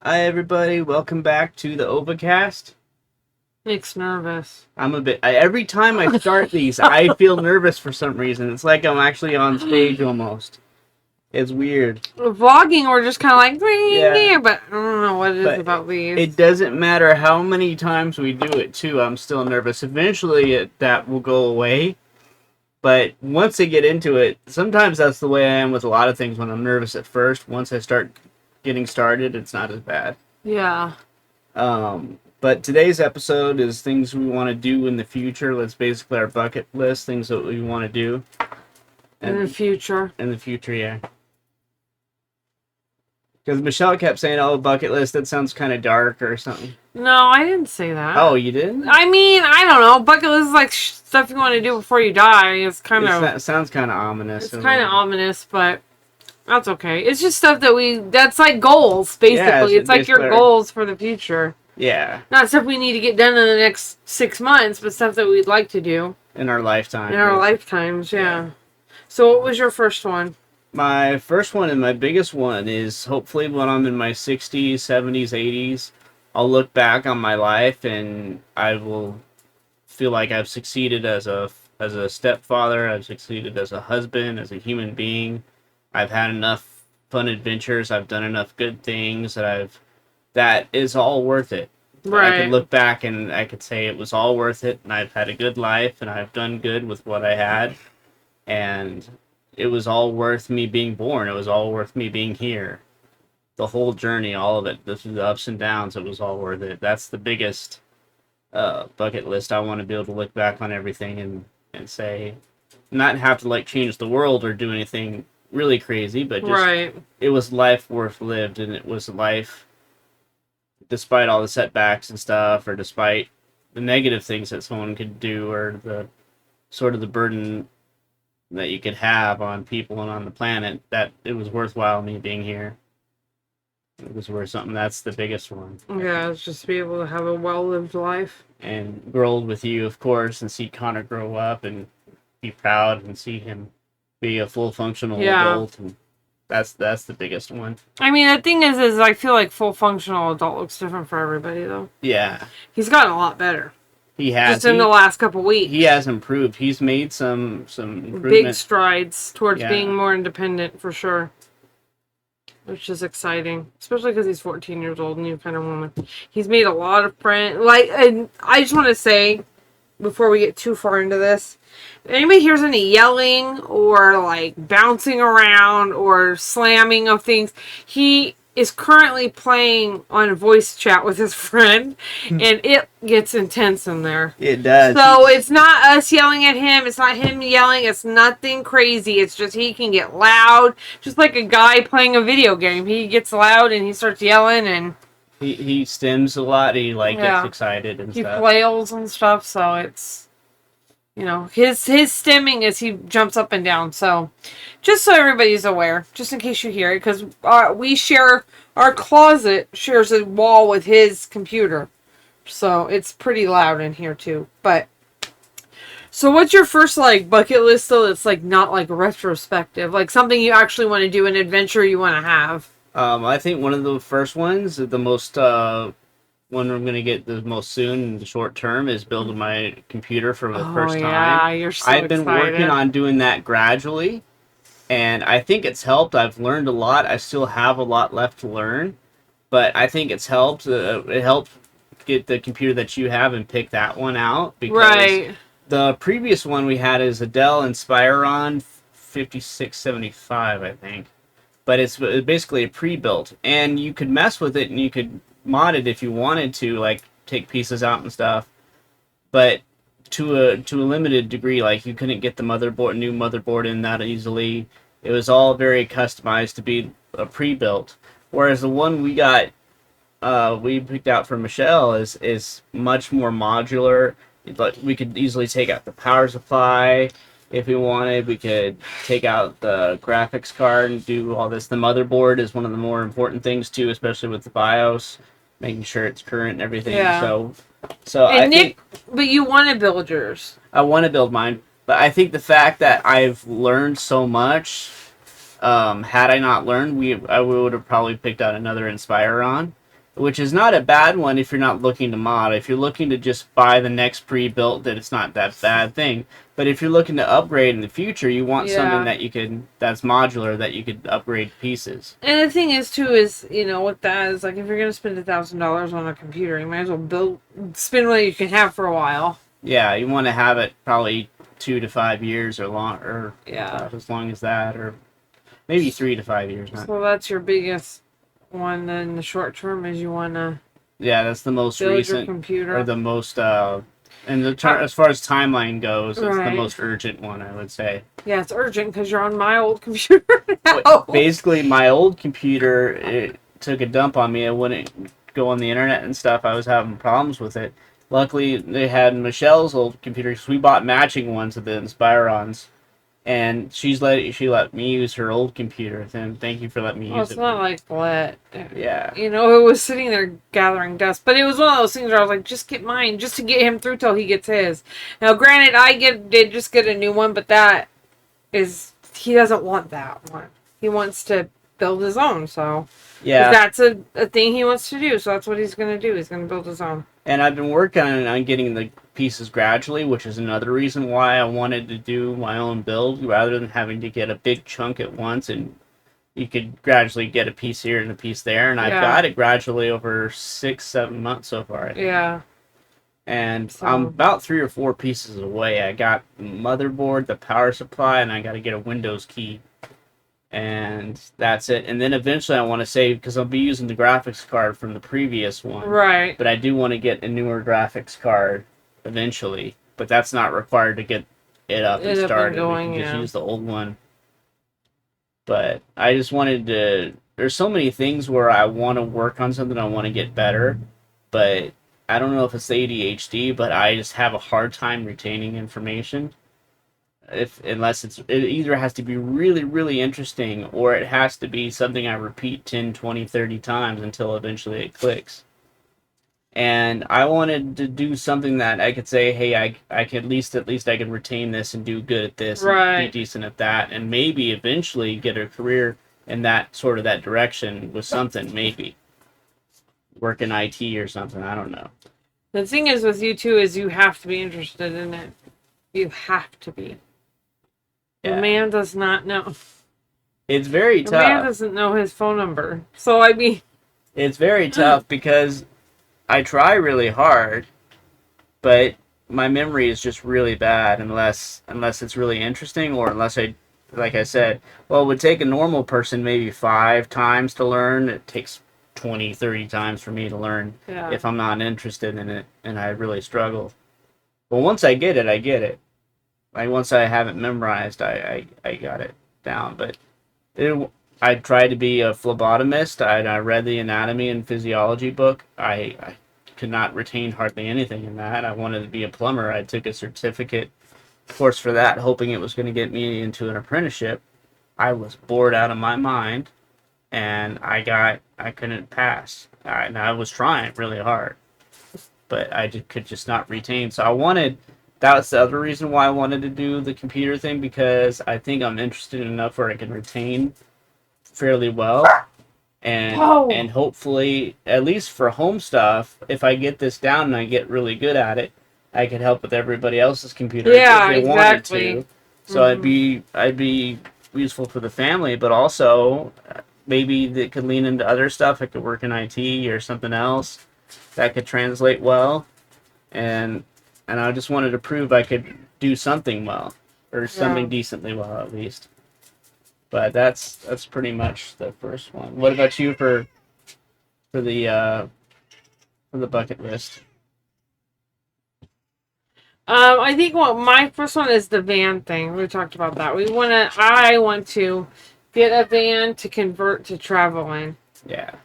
Hi everybody, welcome back to the OVACAST. Makes nervous. Every time I start these, I feel nervous for some reason. It's like I'm actually on stage almost. It's weird. Vlogging, we're just kind of like, Yeah, but I don't know what it is but about these. it doesn't matter how many times we do it too, I'm still nervous. Eventually that will go away, but once I get into it, sometimes that's the way I am with a lot of things when I'm nervous at first. Once I start getting started, it's not as bad. Yeah. But today's episode is things we want to do in the future. That's basically our bucket list, things that we want to do. In the future. In the future, yeah. Because Michelle kept saying, oh, bucket list, that sounds kind of dark or something. No, I didn't say that. Oh, you didn't? I mean, I don't know. Bucket list is like stuff you want to do before you die. It sounds kind of ominous. It's kind of ominous, but that's okay. It's just stuff that's like goals, basically. Yeah, it's like your goals for the future. Yeah. Not stuff we need to get done in the next 6 months, but stuff that we'd like to do. In our lifetime. In our lifetimes, yeah. So what was your first one? My first one and my biggest one is hopefully when I'm in my 60s, 70s, 80s, I'll look back on my life and I will feel like I've succeeded as a stepfather, I've succeeded as a husband, as a human being. I've had enough fun adventures, I've done enough good things that is all worth it. Right. I could look back and I could say it was all worth it and I've had a good life and I've done good with what I had. And it was all worth me being born. It was all worth me being here. The whole journey, all of it, the ups and downs, it was all worth it. That's the biggest bucket list. I want to be able to look back on everything and say, not have to like change the world or do anything really crazy, but just It was life worth lived, and it was life despite all the setbacks and stuff, or despite the negative things that someone could do, or the sort of the burden that you could have on people and on the planet, that it was worthwhile me being here. It was worth something. That's the biggest one. Yeah, it's just to be able to have a well-lived life. And grow old with you, of course, and see Connor grow up and be proud and see him be a full functional adult. And that's the biggest one. I mean, the thing is I feel like full functional adult looks different for everybody, though. Yeah. He's gotten a lot better. He has. Just in the last couple weeks. He has improved. He's made some improvement. Big strides towards being more independent, for sure. Which is exciting. Especially because he's 14 years old and you kind of want to... He's made a lot of friends. And I just want to say, before we get too far into this, if anybody hears any yelling or, like, bouncing around or slamming of things, he is currently playing on voice chat with his friend, and it gets intense in there. It does. So it's not us yelling at him. It's not him yelling. It's nothing crazy. It's just he can get loud, just like a guy playing a video game. He gets loud and he starts yelling, and he stims a lot. He gets excited and stuff. He flails and stuff. So it's, his stimming is he jumps up and down. So just so everybody's aware, just in case you hear it, because our closet shares a wall with his computer. So it's pretty loud in here too. But so what's your first bucket list though that's not retrospective, like something you actually want to do, an adventure you want to have? I think one of the first ones, the most one I'm going to get the most soon in the short term, is building my computer for the first time. Yeah, you're so I've been working on doing that gradually, and I think it's helped. I've learned a lot. I still have a lot left to learn, but I think it's helped. It helped get the computer that you have and pick that one out, because the previous one we had is a Dell Inspiron 5675, I think. But it's basically a pre-built, and you could mess with it and you could mod it if you wanted to, like take pieces out and stuff. But to a limited degree, like you couldn't get the new motherboard in that easily. It was all very customized to be a pre-built. Whereas the one we got, we picked out for Michelle is much more modular. But we could easily take out the power supply. If we wanted, we could take out the graphics card and do all this. The motherboard is one of the more important things too, especially with the BIOS, making sure it's current and everything. Yeah. So and Nick, but you want to build yours. I want to build mine, but I think the fact that I've learned so much, had I not learned, I would have probably picked out another Inspiron, which is not a bad one if you're not looking to mod. If you're looking to just buy the next pre-built, then it's not that bad thing. But if you're looking to upgrade in the future, you want something that that's modular, that you could upgrade pieces. And the thing is too is, you know, with that is like if you're gonna spend $1,000 on a computer, you might as well spend what you can have for a while. Yeah, you want to have it probably 2 to 5 years or long, or as long as that, or maybe 3 to 5 years. So that's your biggest one. Then the short term is you wanna. Yeah, that's the most recent computer, or the most. And as far as timeline goes, it's the most urgent one, I would say. Yeah, it's urgent because you're on my old computer now. Basically, my old computer, it took a dump on me. I wouldn't go on the internet and stuff. I was having problems with it. Luckily, they had Michelle's old computer, because we bought matching ones of the Inspirons. And she let me use her old computer. Then thank you for letting me use it. It's not like what. Yeah. You know, it was sitting there gathering dust. But it was one of those things where I was like, just get mine, just to get him through till he gets his. Now, granted, did just get a new one, but that is, he doesn't want that one. He wants to build his own, so. Yeah. That's a thing he wants to do, so that's what he's going to do. He's going to build his own. And I've been working on getting the pieces gradually, which is another reason why I wanted to do my own build rather than having to get a big chunk at once. And you could gradually get a piece here and a piece there. And I've got it gradually over 6-7 months so far, I think. Yeah. And I'm about 3 or 4 pieces away. I got the motherboard, the power supply, and I got to get a Windows key. And that's it. And then eventually I want to save, because I'll be using the graphics card from the previous one. Right. But I do want to get a newer graphics card eventually. But that's not required to get it up and started. We can just use the old one. But I just wanted to... There's so many things where I want to work on something, I want to get better. But I don't know if it's ADHD, but I just have a hard time retaining information. Unless it either has to be really, really interesting, or it has to be something I repeat 10, 20, 30 times until eventually it clicks. And I wanted to do something that I could say, hey, I can at least I can retain this and do good at this, and be decent at that, and maybe eventually get a career in that direction with something, maybe work in IT or something. I don't know. The thing is with you too is you have to be interested in it. You have to be. The man does not know. It's very tough. The man doesn't know his phone number. So, I mean... It's very tough because I try really hard, but my memory is just really bad unless it's really interesting, or unless like I said, well, it would take a normal person maybe 5 times to learn. It takes 20, 30 times for me to learn if I'm not interested in it, and I really struggle. But once I get it, I get it. Like, once I have it memorized, I got it down. But I tried to be a phlebotomist. I read the anatomy and physiology book. I could not retain hardly anything in that. I wanted to be a plumber. I took a certificate course for that, hoping it was going to get me into an apprenticeship. I was bored out of my mind, and I couldn't pass. And I was trying really hard, but I could just not retain. So that was the other reason why I wanted to do the computer thing, because I think I'm interested enough where I can retain fairly well. And hopefully, at least for home stuff, if I get this down and I get really good at it, I could help with everybody else's computer if they wanted to. So I'd be useful for the family, but also maybe that could lean into other stuff. I could work in IT or something else that could translate well. And I just wanted to prove I could do something well, or something decently well at least. But that's pretty much the first one. What about you for the bucket list? I think my first one is the van thing. We talked about that. I want to get a van to convert to travel in. Yeah.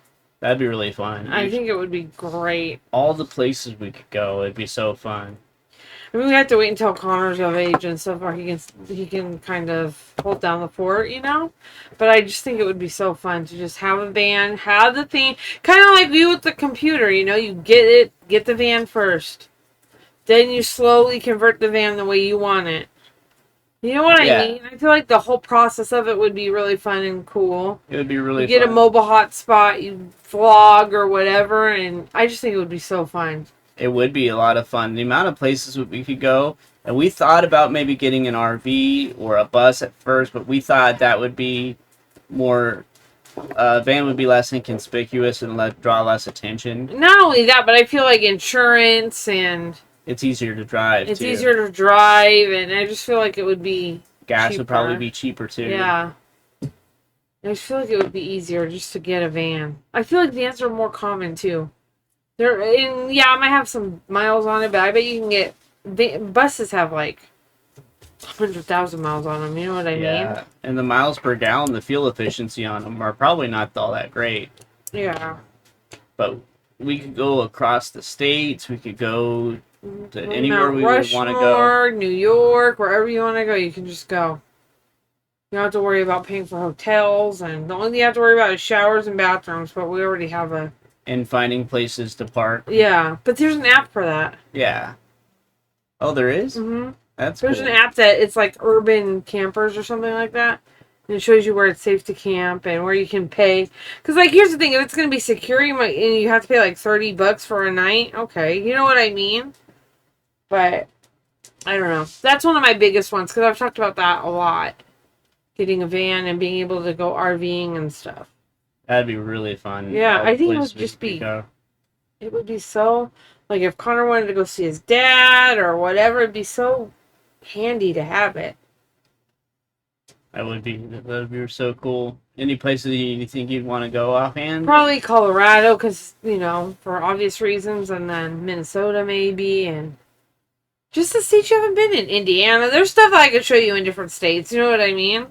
That'd be really fun. I think it would be great. All the places we could go, it'd be so fun. I mean, we have to wait until Connor's of age and stuff where he can kind of hold down the fort, you know? But I just think it would be so fun to just have a van, have the thing, kind of like you with the computer, you know? You get the van first. Then you slowly convert the van the way you want it. You know what I Yeah. mean? I feel like the whole process of it would be really fun and cool. It would be You really get a fun. mobile hotspot, you vlog or whatever, and I just think it would be so fun. It would be a lot of fun. The amount of places we could go, and we thought about maybe getting an RV or a bus at first, but we thought that would be more, van would be less inconspicuous and draw less attention. Not only that, but I feel like insurance and It's easier to drive it's too. easier to drive, and I just feel like it would be Gas cheaper. would probably be cheaper too. Yeah. I just feel like it would be easier just to get a van. I feel like vans are more common too. I might have some miles on it, but I bet you can get buses have like 100,000 miles on them. You know what I mean? And the miles per gallon, the fuel efficiency on them are probably not all that great. Yeah. But we could go across the states. We could go to anywhere Mount we would want to go. Rushmore, New York, wherever you want to go, you can just go. You don't have to worry about paying for hotels, and the only thing you have to worry about is showers and bathrooms, but we already have a... And finding places to park. Yeah, but there's an app for that. Yeah. Oh, there is? Mm-hmm. That's There's cool. an app that it's like urban campers or something like that. And it shows you where it's safe to camp and where you can pay. Because, like, here's the thing. If it's going to be secure, and you have to pay like $30 for a night, okay. You know what I mean? But, I don't know. That's one of my biggest ones because I've talked about that a lot. Getting a van and being able to go RVing and stuff. That'd be really fun. Yeah, I think it Places would just we could be... go. It would be so... Like, if Connor wanted to go see his dad or whatever, it'd be so handy to have it. That would be so cool. Any places you think you'd want to go offhand? Probably Colorado, because, for obvious reasons, and then Minnesota maybe, and just the states you haven't been in. Indiana. There's stuff I could show you in different states, you know what I mean?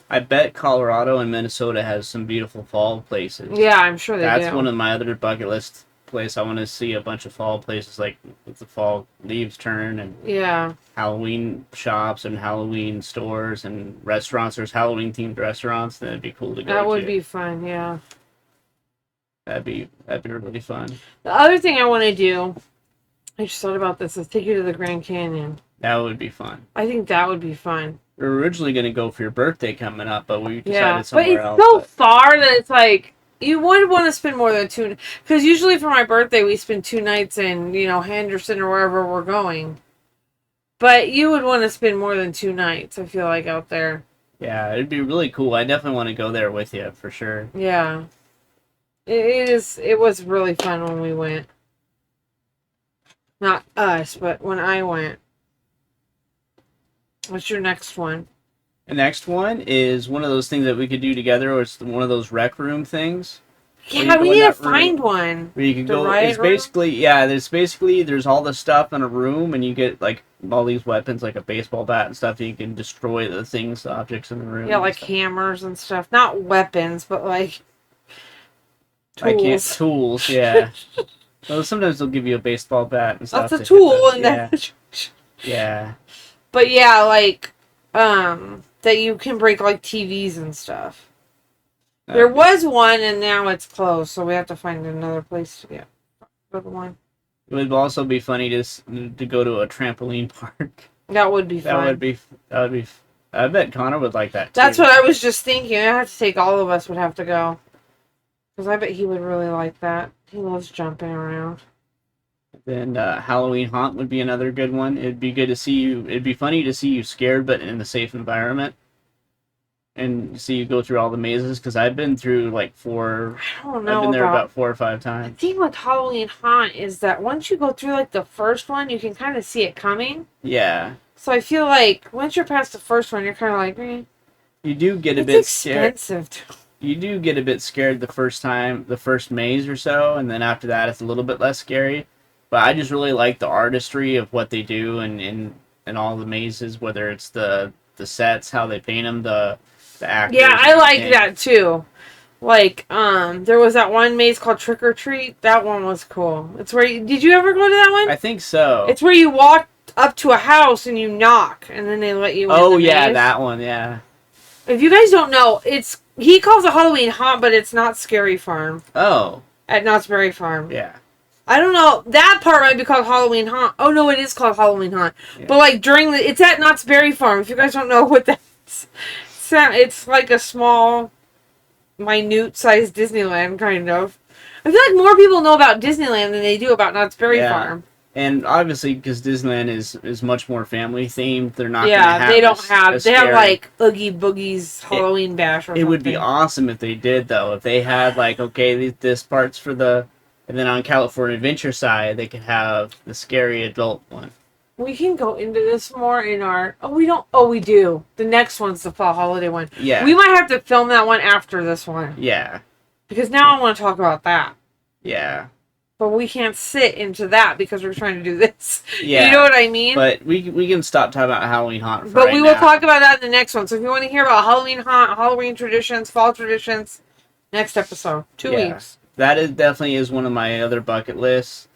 I bet Colorado and Minnesota has some beautiful fall places. Yeah, I'm sure they do. That's one of my other bucket list place. I want to see a bunch of fall places, like with the fall leaves turn and Yeah. Halloween shops and Halloween stores and restaurants. There's Halloween themed restaurants. That'd be cool to go to. That would be fun, yeah. That'd be really fun. The other thing I want to do, I just thought about this, is take you to the Grand Canyon. That would be fun. I think that would be fun. We were originally going to go for your birthday coming up, but we decided Yeah, but somewhere it's else. so far that it's like, you would want to spend more than two, because usually for my birthday we spend 2 nights in, Henderson or wherever we're going. But you would want to spend more than 2 nights, I feel like, out there. Yeah, it'd be really cool. I definitely want to go there with you, for sure. Yeah. It was really fun when we went. Not us, but when I went. What's your next one? The next one is one of those things that we could do together, or it's one of those rec room things. Yeah, we need to find one. Where you can The go. riot It's room? basically there's all the stuff in a room, and you get like all these weapons, like a baseball bat and stuff. And you can destroy the things, the objects in the room. Yeah, and like stuff. hammers and stuff. Not weapons, but like Tools. tools. Yeah. Well, sometimes they'll give you a baseball bat and stuff. That's a to hit tool, them. and Yeah. then. Yeah. But yeah, like that you can break like TVs and stuff. There was one, and now it's closed, so we have to find another place to get the one. It would also be funny to go to a trampoline park. That would be fun. That would be. I bet Connor would like that too. That's what I was just thinking. I have to take all of us would have to go, because I bet he would really like that. He loves jumping around. Then Halloween Haunt would be another good one. It'd be good to see you. It'd be funny to see you scared, but in a safe environment, and see you go through all the mazes. Because I've been through like 4. I don't know. I've been there about 4 or 5 times. The thing with Halloween Haunt is that once you go through like the first one, you can kind of see it coming. Yeah. So I feel like once you're past the first one, you're kind of like, You do get a it's bit scared. expensive too. You do get a bit scared the first time, the first maze or so, and then after that, it's a little bit less scary. But I just really like the artistry of what they do and all the mazes, whether it's the sets, how they paint them, the actors. Yeah, I and like everything. that too. Like, there was that one maze called Trick or Treat. That one was cool. It's where did you ever go to that one? I think so. It's where you walk up to a house and you knock, and then they let you in. Oh the yeah, maze. that one. Yeah. If you guys don't know, he calls it Halloween Haunt, but it's not Scary Farm Oh at Knott's Berry Farm. yeah. I don't know. That part might be called Halloween Haunt. Oh, no, it is called Halloween Haunt. Yeah. But, like, it's at Knott's Berry Farm. If you guys don't know what that's... It's like a small, minute-sized Disneyland, kind of. I feel like more people know about Disneyland than they do about Knott's Berry Farm. And obviously, because Disneyland is much more family-themed, they're not going to have they don't have... They have, like, Oogie Boogie's Halloween Bash or something. It would be awesome if they did, though. If they had, like, okay, this part's for the... And then on California Adventure side, they could have the scary adult one. We can go into this more in our... Oh, we don't... Oh, we do. The next one's the fall holiday one. Yeah. We might have to film that one after this one. Yeah. Because now I want to talk about that. Yeah. But we can't sit into that because we're trying to do this. Yeah. You know what I mean? But we can stop talking about Halloween Haunt for But we will talk about that in the next one. So if you want to hear about Halloween Haunt, Halloween traditions, fall traditions, next episode. 2 weeks. That definitely is one of my other bucket lists.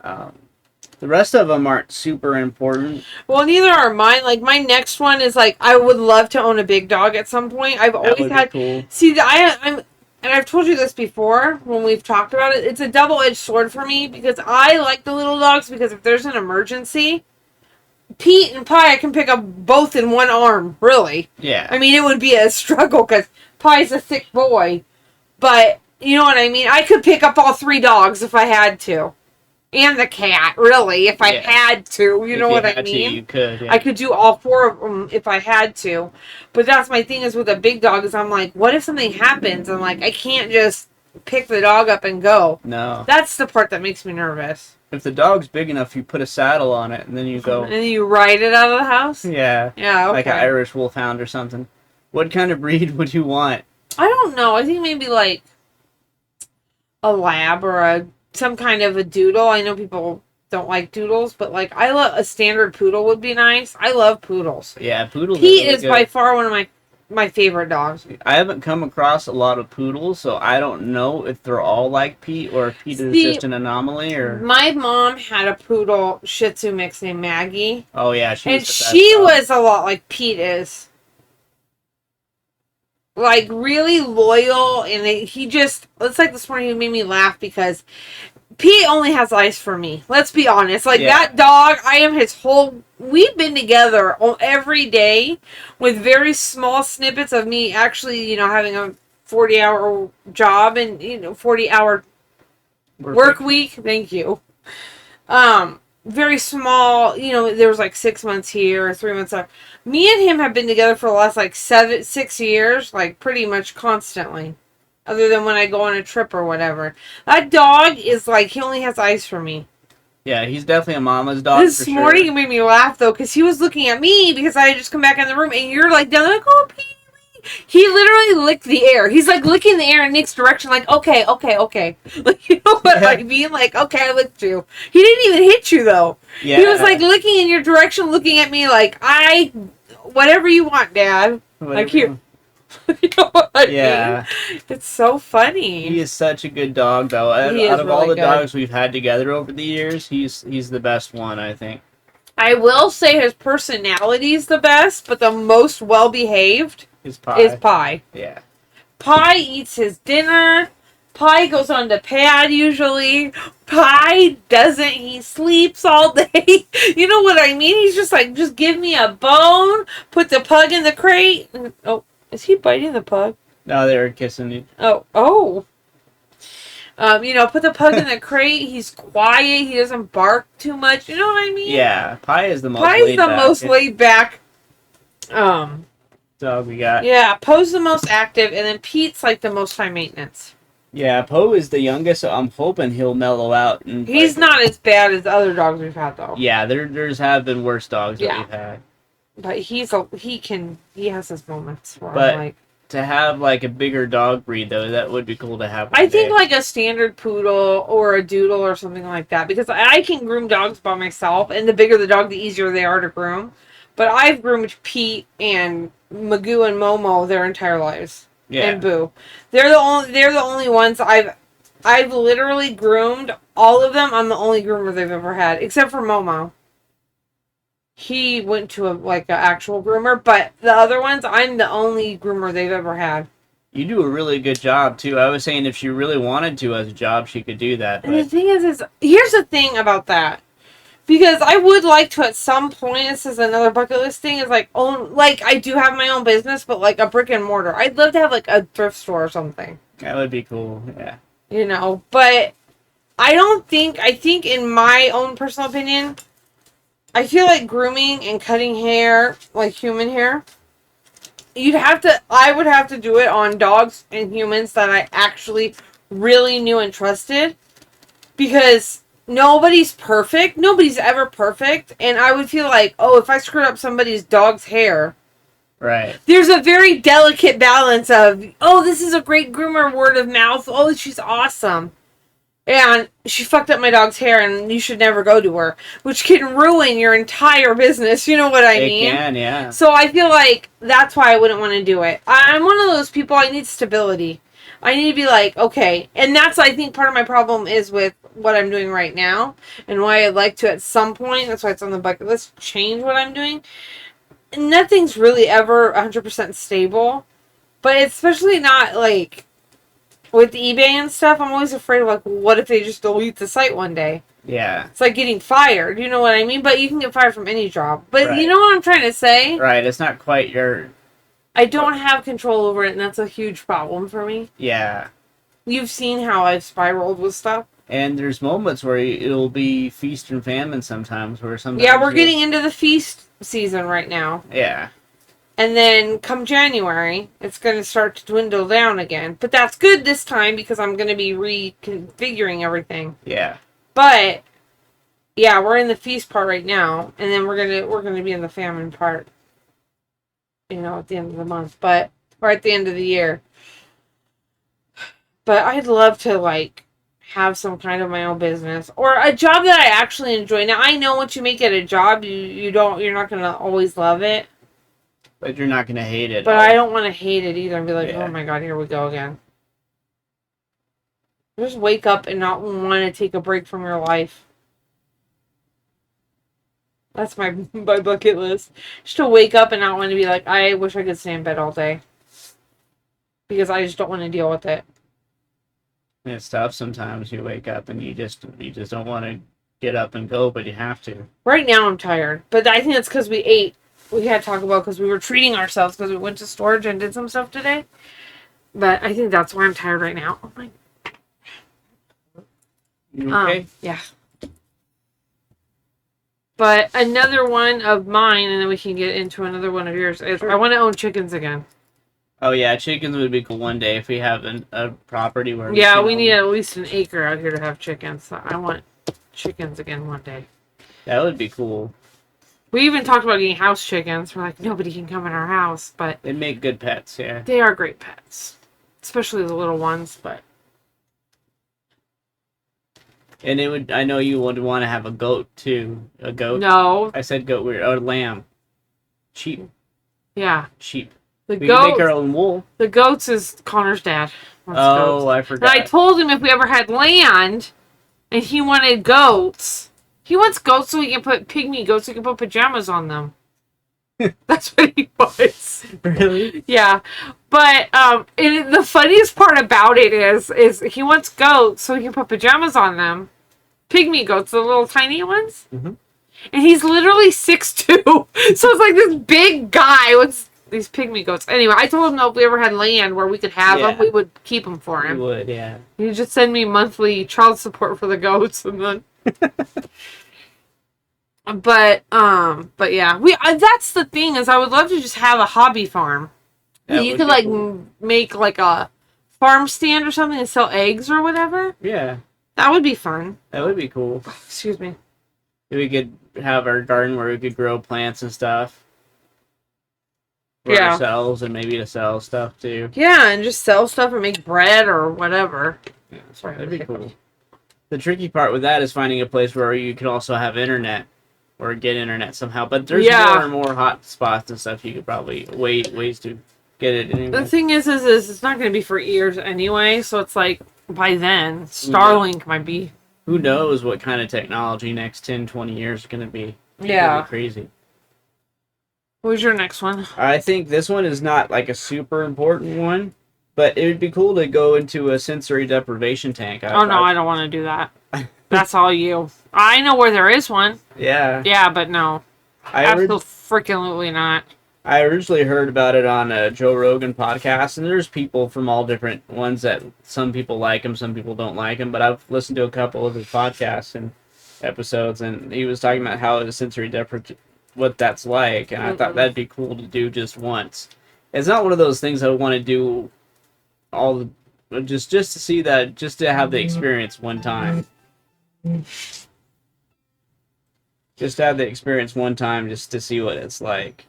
The rest of them aren't super important. Well, neither are mine. Like, my next one is, like, I would love to own a big dog at some point. I've always had... Cool. See, I'm... And I've told you this before when we've talked about it. It's a double-edged sword for me because I like the little dogs because if there's an emergency, Pete and Pie I can pick up both in one arm, really. Yeah. I mean, it would be a struggle because Pie's a thick boy. But, you know what I mean? I could pick up all 3 dogs if I had to. And the cat, really, if I had to. You know what I mean? You could. Yeah. I could do all 4 of them if I had to. But that's my thing is with a big dog is I'm like, what if something happens? I'm like, I can't just pick the dog up and go. No. That's the part that makes me nervous. If the dog's big enough, you put a saddle on it and then you go. And then you ride it out of the house? Yeah. Yeah, okay. Like an Irish wolfhound or something. What kind of breed would you want? I don't know. I think maybe like a lab or some kind of a doodle. I know people don't like doodles, but like I love a standard poodle would be nice. I love poodles. Yeah, poodles. Pete is by far one of my favorite dogs. I haven't come across a lot of poodles, so I don't know if they're all like Pete or if Pete is just an anomaly. Or my mom had a poodle Shih Tzu mix named Maggie. Oh yeah, she was a lot like Pete is. Like, really loyal, and it's like this morning he made me laugh because Pete only has eyes for me. Let's be honest. Like, that dog, I am his whole... We've been together every day with very small snippets of me actually, having a 40-hour job and, 40-hour work week. Thank you. Very small, there was like 6 months here, 3 months there. Me and him have been together for the last like 6 years, like pretty much constantly. Other than when I go on a trip or whatever. That dog is like, he only has eyes for me. Yeah, he's definitely a mama's dog. This morning it made me laugh though, because he was looking at me because I had just come back in the room and you're like down there, like, oh, Pee. He literally licked the air. He's like licking the air in Nick's direction, like, okay. Like, you know what I mean? Like, okay, I licked you. He didn't even hit you, though. Yeah. He was like looking in your direction, looking at me like, whatever you want, Dad. Whatever. Like, here. You know what I mean? It's so funny. He is such a good dog, though. Out of all the dogs we've had together over the years, he's the best one, I think. I will say his personality is the best, but the most well-behaved is Pie. Yeah. Pie eats his dinner. Pie goes on the pad usually. Pie doesn't. He sleeps all day. You know what I mean? He's just like, just give me a bone. Put the pug in the crate. Oh, is he biting the pug? No, they were kissing you. Oh. Put the pug in the crate. He's quiet. He doesn't bark too much. You know what I mean? Yeah. Pie is the most laid back. Dog we got. Yeah, Poe's the most active, and then Pete's like the most high maintenance. Yeah, Poe is the youngest, so I'm hoping he'll mellow out. And he's not as bad as the other dogs we've had, though. Yeah, there's have been worse dogs that we've had. But he has his moments where but I'm like... to have like a bigger dog breed, though, that would be cool to have. I think like a standard poodle or a doodle or something like that, because I can groom dogs by myself, and the bigger the dog, the easier they are to groom. But I've groomed Pete and Magoo and Momo their entire lives. Yeah. And Boo. They're the only ones I've literally groomed all of them. I'm the only groomer they've ever had, except for Momo. He went to an actual groomer, but the other ones, I'm the only groomer they've ever had. You do a really good job, too. I was saying if she really wanted to as a job, she could do that. But... And the thing is here's the thing about that. Because I would like to at some point, this is another bucket list thing, is like, I do have my own business, but like a brick and mortar. I'd love to have like a thrift store or something. That would be cool, yeah. You know, but I think in my own personal opinion, I feel like grooming and cutting hair, like human hair, I would have to do it on dogs and humans that I actually really knew and trusted. Because nobody's perfect. Nobody's ever perfect. And I would feel like, if I screwed up somebody's dog's hair. Right. There's a very delicate balance of, this is a great groomer, word of mouth. Oh, she's awesome. And she fucked up my dog's hair and you should never go to her. Which can ruin your entire business. You know what I mean? It can, yeah. So I feel like that's why I wouldn't want to do it. I'm one of those people, I need stability. I need to be like, okay. And that's, I think, part of my problem is with what I'm doing right now. And why I'd like to, at some point, that's why it's on the bucket list, change what I'm doing. Nothing's really ever 100% stable. But especially not, like, with eBay and stuff, I'm always afraid of, like, what if they just delete the site one day? Yeah. It's like getting fired. You know what I mean? But you can get fired from any job. But right. You know what I'm trying to say? Right. It's not quite your... I don't have control over it, and that's a huge problem for me. Yeah. You've seen how I've spiraled with stuff. And there's moments where it'll be feast and famine sometimes, where sometimes... Yeah, we're getting into the feast season right now. Yeah. And then come January, it's going to start to dwindle down again. But that's good this time because I'm going to be reconfiguring everything. Yeah. But yeah, we're in the feast part right now, and then we're going to be in the famine part. You know, at the end of the month, or at the end of the year. But I'd love to like have some kind of my own business or a job that I actually enjoy. Now I know once you make it a job, you're not going to always love it. But you're not going to hate it. But I don't want to hate it either and be like, yeah. Oh my God, here we go again. Just wake up and not want to take a break from your life. That's my bucket list. Just to wake up and not want to be like, I wish I could stay in bed all day. Because I just don't want to deal with it. And it's tough sometimes. You wake up and you just don't want to get up and go, but you have to. Right now I'm tired. But I think it's because we ate. We had Taco Bell because we were treating ourselves because we went to storage and did some stuff today. But I think that's why I'm tired right now. Oh my. You okay? Yeah. But another one of mine, and then we can get into another one of yours, is I want to own chickens again. Oh, yeah, chickens would be cool one day if we have a property where... Yeah, we need at least an acre out here to have chickens. So I want chickens again one day. That would be cool. We even talked about getting house chickens. We're like, nobody can come in our house, but... They make good pets, yeah. They are great pets. Especially the little ones, but... And it would. I know you would want to have a goat too. A goat? No. I said goat. Weird. Oh, lamb. Sheep. Yeah. Sheep. We can make our own wool. The goats is Connor's dad. Oh, I forgot. And I told him if we ever had land, and he wanted goats, he wants goats so he can put pygmy goats so he can put pajamas on them. That's what he wants. Really? Yeah. But and the funniest part about it is he wants goats so he can put pajamas on them. Pygmy goats, the little tiny ones. Mm-hmm. And he's literally 6'2". So it's like this big guy with these pygmy goats. Anyway, I told him that if we ever had land where we could have them, we would keep them for him. We would, yeah. He'd just send me monthly child support for the goats and then... But yeah, that's the thing is I would love to just have a hobby farm. You could like cool. Make like a farm stand or something and sell eggs or whatever. Yeah. That would be fun. That would be cool. Excuse me. We could have our garden where we could grow plants and stuff. For ourselves and maybe to sell stuff too. Yeah, and just sell stuff or make bread or whatever. Yeah, that'd be cool. The tricky part with that is finding a place where you can also have internet. Or get internet somehow, but there's more and more hot spots and stuff. You could probably ways to get it. Anyway. The thing is it's not going to be for years anyway. So it's like by then, Starlink might be. Who knows what kind of technology next 10, 20 years is going to be? Yeah, be crazy. What was your next one? I think this one is not like a super important one, But it would be cool to go into a sensory deprivation tank. I don't want to do that. That's all you. I know where there is one. Yeah. Yeah, but no. Absolutely not. I originally heard about it on a Joe Rogan podcast, and there's people from all different ones that some people like him, some people don't like him, but I've listened to a couple of his podcasts and episodes, and he was talking about how it's sensory deprivation, what that's like, and I thought that'd be cool to do just once. It's not one of those things I want to do all the, just to see that, just to have the experience one time. Just to have the experience one time, just to see what it's like.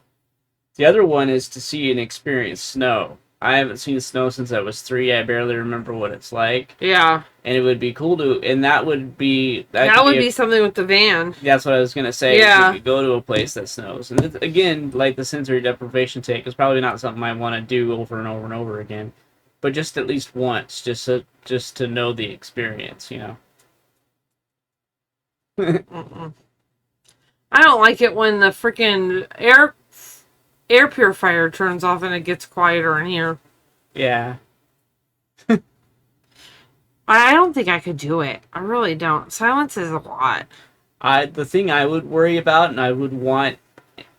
The other one is to see and experience snow. I haven't seen snow since I was 3. I barely remember what it's like. Yeah. And it would be cool to, and that would be... That would be something with the van. That's what I was going to say. Yeah. You could go to a place that snows. And again, like the sensory deprivation tank, is probably not something I want to do over and over and over again. But just at least once, just to know the experience, you know? I don't like it when the freaking air purifier turns off and it gets quieter in here. Yeah. I don't think I could do it. I really don't. Silence is a lot. The thing I would worry about, and I would want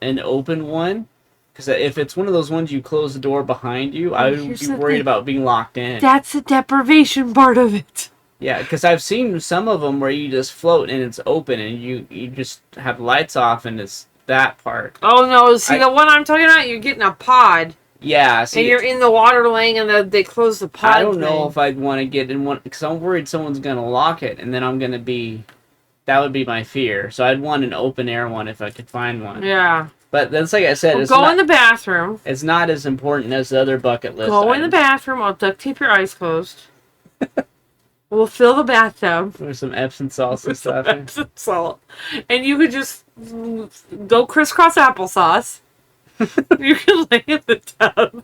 an open one, because if it's one of those ones you close the door behind you, I would be worried about being locked in. That's the deprivation part of it. Yeah, because I've seen some of them where you just float and it's open and you just have lights off and it's that part. Oh no, see the one I'm talking about, you're getting a pod. Yeah, see, and you're in the water laying and they close the pod. I don't know if I'd want to get in one, because I'm worried someone's going to lock it and then I'm going to be, that would be my fear. So I'd want an open air one if I could find one. Yeah. But that's like I said, it's go in the bathroom. It's not as important as the other bucket list. Go in the bathroom, I'll duct tape your eyes closed. We'll fill the bathtub. There's some Epsom salt and stuff. Epsom salt. And you could just go crisscross applesauce. You could lay in the tub.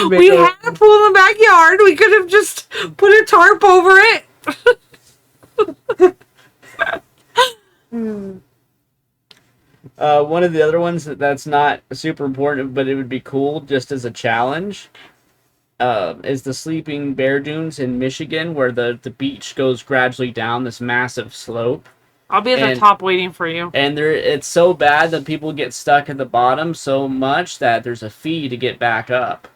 We had a pool in the backyard. We could have just put a tarp over it. One of the other ones that's not super important, but it would be cool just as a challenge, is the Sleeping Bear Dunes in Michigan, where the beach goes gradually down this massive slope. I'll be at the top waiting for you. And it's so bad that people get stuck at the bottom so much that there's a fee to get back up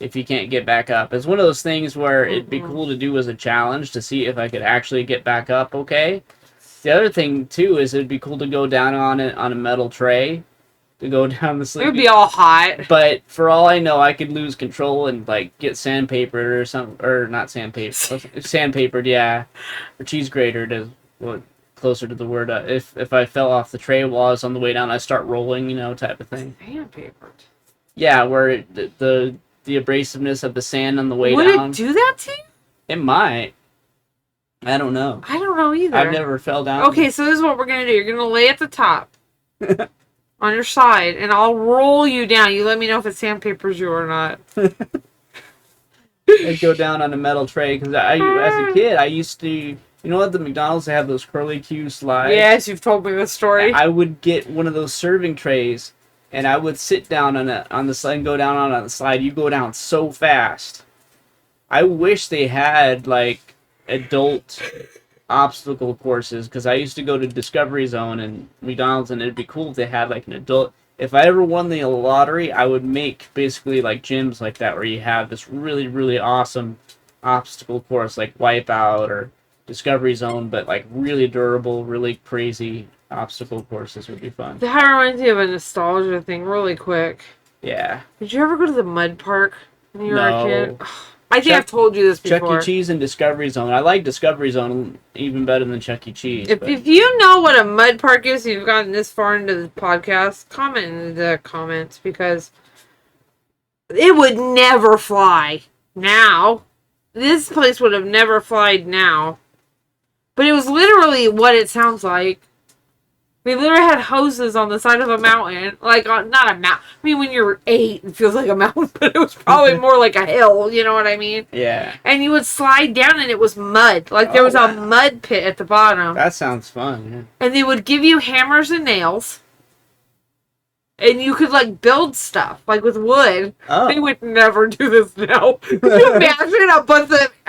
if you can't get back up. It's one of those things where it'd be cool to do as a challenge to see if I could actually get back up okay. The other thing, too, is it'd be cool to go down on it on a metal tray. To go down the sleep. It would be all hot. But for all I know, I could lose control and like get sandpapered or something, or not sandpaper, sandpapered, yeah, or cheese grater to closer to the word. If I fell off the tray while I was on the way down, I start rolling, type of thing. Sandpapered. Yeah, where the abrasiveness of the sand on the way down. Would it do that to you? It might. I don't know. I don't know either. I've never fell down. Okay, so this is what we're gonna do. You're gonna lay at the top. On your side, and I'll roll you down. You let me know if it sandpapers you or not. I'd go down on a metal tray, because as a kid, I used to, you know what, the McDonald's, they have those curly Q slides. Yes, you've told me the story. I would get one of those serving trays, and I would sit down on the slide and go down on the slide. You go down so fast. I wish they had, like, adult obstacle courses, because I used to go to Discovery Zone and McDonald's, and it'd be cool if they had like an adult. If I ever won the lottery, I would make basically like gyms like that where you have this really, really awesome obstacle course like Wipeout or Discovery Zone, but like really durable, really crazy obstacle courses would be fun. That reminds me of a nostalgia thing really quick. Yeah. Did you ever go to the mud park when you were a kid? No. I think I've told you this before. Chuck E. Cheese and Discovery Zone. I like Discovery Zone even better than Chuck E. Cheese. If you know what a mud park is, you've gotten this far into the podcast, comment in the comments, because it would never fly now. This place would have never flied now. But it was literally what it sounds like. We literally had hoses on the side of a mountain. Like, not a mountain. I mean, when you're 8, it feels like a mountain, but it was probably more like a hill. You know what I mean? Yeah. And you would slide down, and it was mud. Like, there was a mud pit at the bottom. That sounds fun, yeah. And they would give you hammers and nails. And you could like build stuff like with wood. Oh. They would never do this now. Can you imagine a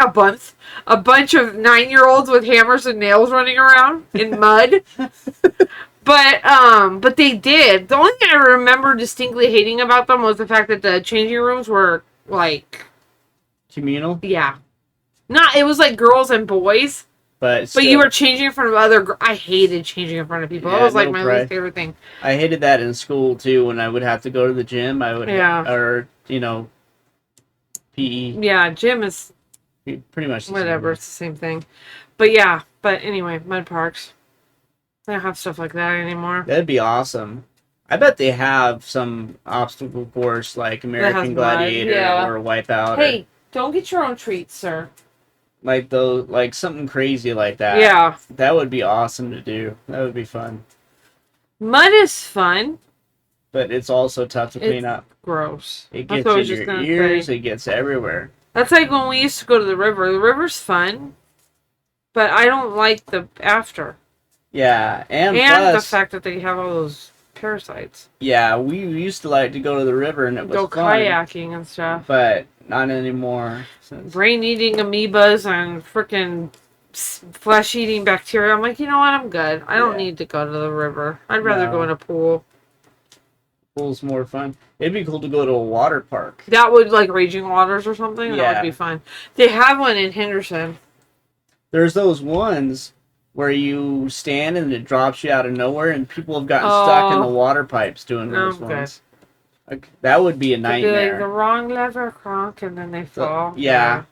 bunch of 9-year-olds with hammers and nails running around in mud? But they did. The only thing I remember distinctly hating about them was the fact that the changing rooms were like communal. Yeah, it was like girls and boys. But you were changing in front of other. I hated changing in front of people. That was like my least favorite thing. I hated that in school too. When I would have to go to the gym, or PE. Yeah, gym is pretty much the whatever. It's the same thing. But yeah. But anyway, mud parks. They don't have stuff like that anymore. That'd be awesome. I bet they have some obstacle course like American Gladiator or Wipeout. Hey, don't get your own treats, sir. Like something crazy like that. Yeah. That would be awesome to do. That would be fun. Mud is fun. But it's also tough to clean up. Gross. It gets in your ears. It gets everywhere. That's like when we used to go to the river. The river's fun. But I don't like the after. Yeah. And plus, the fact that they have all those parasites. Yeah. We used to like to go to the river and it was fun. Go kayaking and stuff. But not anymore. Brain-eating amoebas and freaking flesh-eating bacteria. I'm like, you know what? I'm good. I don't need to go to the river. I'd rather go in a pool. Pool's more fun. It'd be cool to go to a water park. That would, like, Raging Waters or something? Yeah. That would be fun. They have one in Henderson. There's those ones where you stand and it drops you out of nowhere, and people have gotten stuck in the water pipes doing those ones. Like, that would be a nightmare. Be like the wrong lever, cronk, and then they fall. Yeah.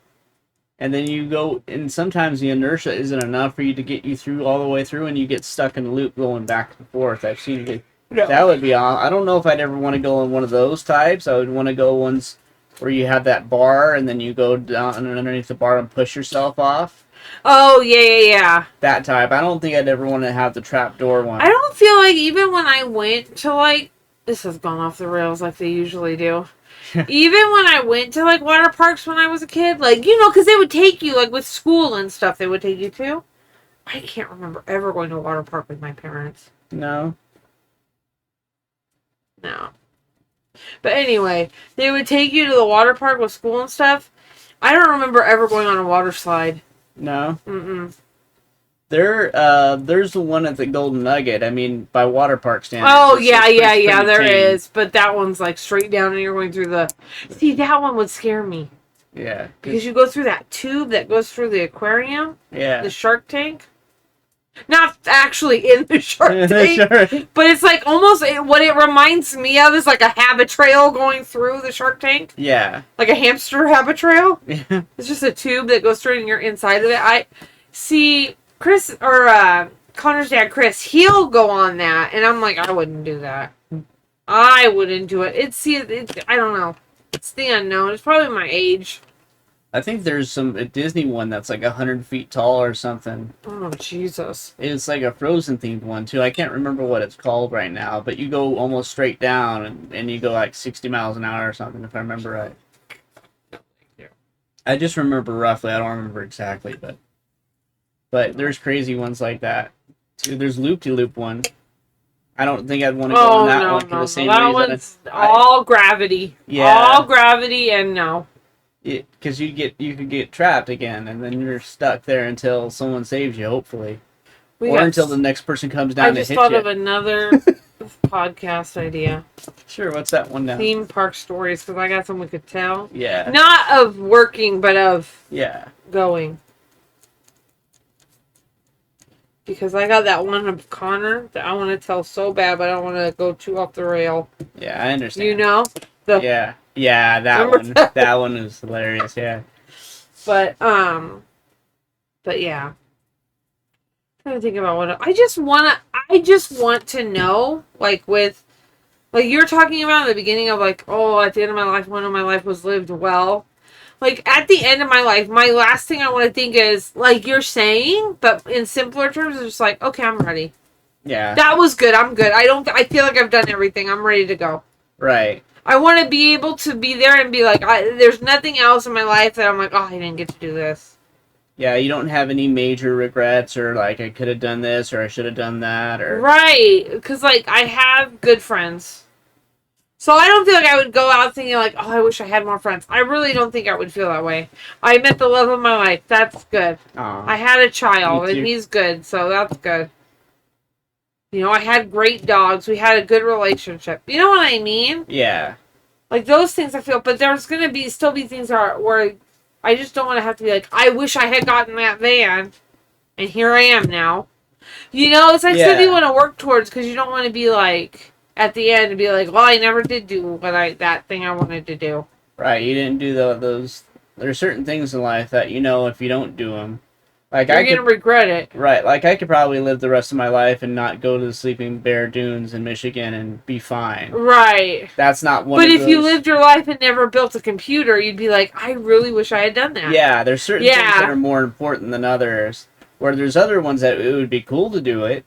And then you go, and sometimes the inertia isn't enough for you to get you through all the way through, and you get stuck in a loop going back and forth. I've seen it. That would be awesome. I don't know if I'd ever want to go on one of those types. I would want to go ones where you have that bar, and then you go down underneath the bar and push yourself off. Oh, yeah. That type. I don't think I'd ever want to have the trapdoor one. I don't feel like even when I went to, like, this has gone off the rails like they usually do. Even when I went to, like, water parks when I was a kid, like, because they would take you, like, with school and stuff, they would take you to. I can't remember ever going to a water park with my parents. No. But anyway, they would take you to the water park with school and stuff. I don't remember ever going on a water slide. No? Mm-mm. There's the one at the Golden Nugget. I mean, by water park standards. Oh, yeah, there is. But that one's like straight down and you're going through the... See, that one would scare me. Yeah. Because you go through that tube that goes through the aquarium. Yeah. The shark tank. Not actually in the shark tank. But it's like almost... What it reminds me of is like a habit trail going through the shark tank. Yeah. Like a hamster habit trail. Yeah. It's just a tube that goes straight and you're inside of it. I see... Chris, or Connor's dad, Chris, he'll go on that, and I'm like, I wouldn't do that. I wouldn't do it. I don't know. It's the unknown. It's probably my age. I think there's a Disney one that's like 100 feet tall or something. Oh, Jesus. It's like a Frozen themed one, too. I can't remember what it's called right now, but you go almost straight down, and you go like 60 miles an hour or something, if I remember right. I just remember roughly. I don't remember exactly, But there's crazy ones like that. There's Loop-de-Loop one. I don't think I'd want to go on that one for the same reason. That one's all gravity. Yeah. All gravity and no. Because you could get trapped again, and then you're stuck there until someone saves you, hopefully. Or until the next person comes down to hit you. I just thought of another podcast idea. Sure, what's that one now? Theme park stories, because I got some we could tell. Yeah. Not of working, but of going. Because I got that one of Connor that I want to tell so bad, but I don't want to go too off the rail. Yeah, I understand. You know? Yeah, that one. That one is hilarious, yeah. But yeah. I'm trying to think about what I just want to know, like you're talking about at the beginning of like, oh, at the end of my life, one of my life was lived well. Like, at the end of my life, my last thing I want to think is, like you're saying, but in simpler terms, it's just like, okay, I'm ready. Yeah. That was good. I'm good. I feel like I've done everything. I'm ready to go. Right. I want to be able to be there and be like, there's nothing else in my life that I'm like, oh, I didn't get to do this. Yeah, you don't have any major regrets or, like, I could have done this or I should have done that or... Right. Because, like, I have good friends. So I don't feel like I would go out thinking like, oh, I wish I had more friends. I really don't think I would feel that way. I met the love of my life. That's good. I had a child, and he's good, so that's good. You know, I had great dogs. We had a good relationship. You know what I mean? Yeah. Like, those things I feel, but there's going to still be things where I just don't want to have to be like, I wish I had gotten that van, and here I am now. You know, it's like something you want to work towards, because you don't want to be like, at the end, and be like, well, I never did do that thing I wanted to do. Right, you didn't do those. There are certain things in life that you know if you don't do them, like you're gonna regret it. Right, like I could probably live the rest of my life and not go to the Sleeping Bear Dunes in Michigan and be fine. Right. That's not one. But if you lived your life and never built a computer, you'd be like, I really wish I had done that. Yeah, there's certain things that are more important than others. Where there's other ones that it would be cool to do it,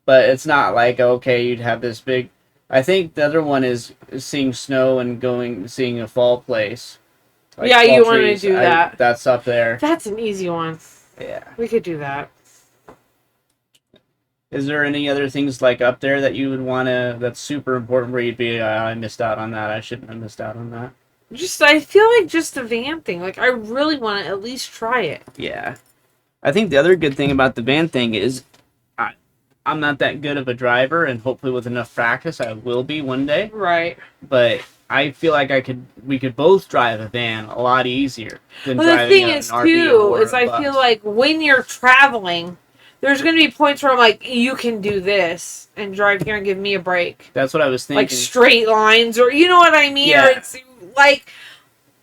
but it's not like okay, you'd have this big. I think the other one is seeing snow and seeing a fall place. Like yeah, you want to do that. That's up there. That's an easy one. Yeah. We could do that. Is there any other things like up there that you would want to, that's super important where you'd be, I missed out on that, I shouldn't have missed out on that? I feel like just the van thing. Like, I really want to at least try it. Yeah. I think the other good thing about the van thing is I'm not that good of a driver, and hopefully with enough practice I will be one day. Right. But I feel like we could both drive a van a lot easier than driving the thing is, too, is I feel like when you're traveling, there's going to be points where I'm like, you can do this and drive here and give me a break. That's what I was thinking. Like straight lines, or you know what I mean? Yeah. Or it's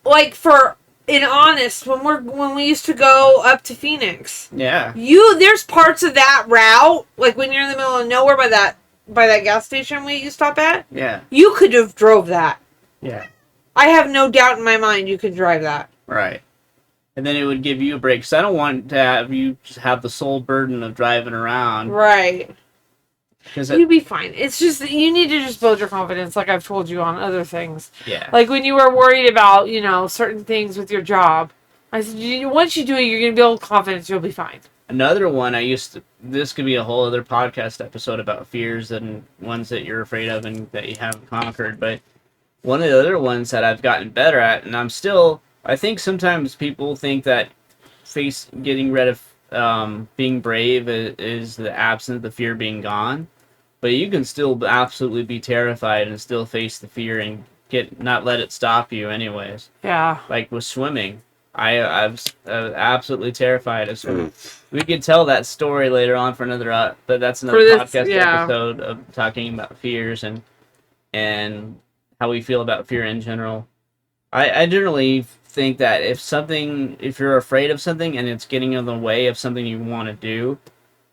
like for in honest, when we used to go up to Phoenix. Yeah. There's parts of that route, like when you're in the middle of nowhere by that gas station we used to stop at. Yeah. You could have drove that. Yeah. I have no doubt in my mind you could drive that. Right. And then it would give you a break. Because I don't want to have you just have the sole burden of driving around. Right. You'd be fine. It's just that you need to just build your confidence, like I've told you on other things. Yeah. Like when you were worried about, certain things with your job. I said, once you do it, you're going to build confidence. You'll be fine. Another one this could be a whole other podcast episode about fears and ones that you're afraid of and that you haven't conquered. But one of the other ones that I've gotten better at, and I think sometimes people think that getting rid of being brave is the absence of the fear being gone. But you can still absolutely be terrified and still face the fear and not let it stop you anyways. Yeah. Like with swimming. I was absolutely terrified of swimming. We could tell that story later on but that's another podcast episode of talking about fears and how we feel about fear in general. I generally think that if you're afraid of something and it's getting in the way of something you want to do,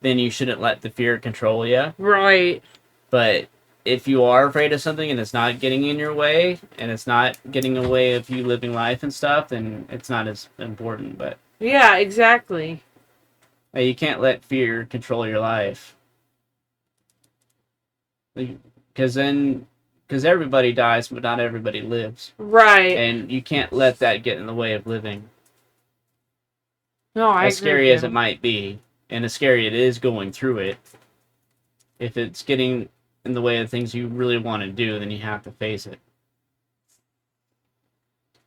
then you shouldn't let the fear control you. Right. But if you are afraid of something and it's not getting in your way and it's not getting in the way of you living life and stuff, then it's not as important. But yeah, exactly. You can't let fear control your life. Because everybody dies, but not everybody lives. Right. And you can't let that get in the way of living. No, I agree. As scary as it might be, and as scary it is going through it, if it's getting in the way of things you really want to do, then you have to face it.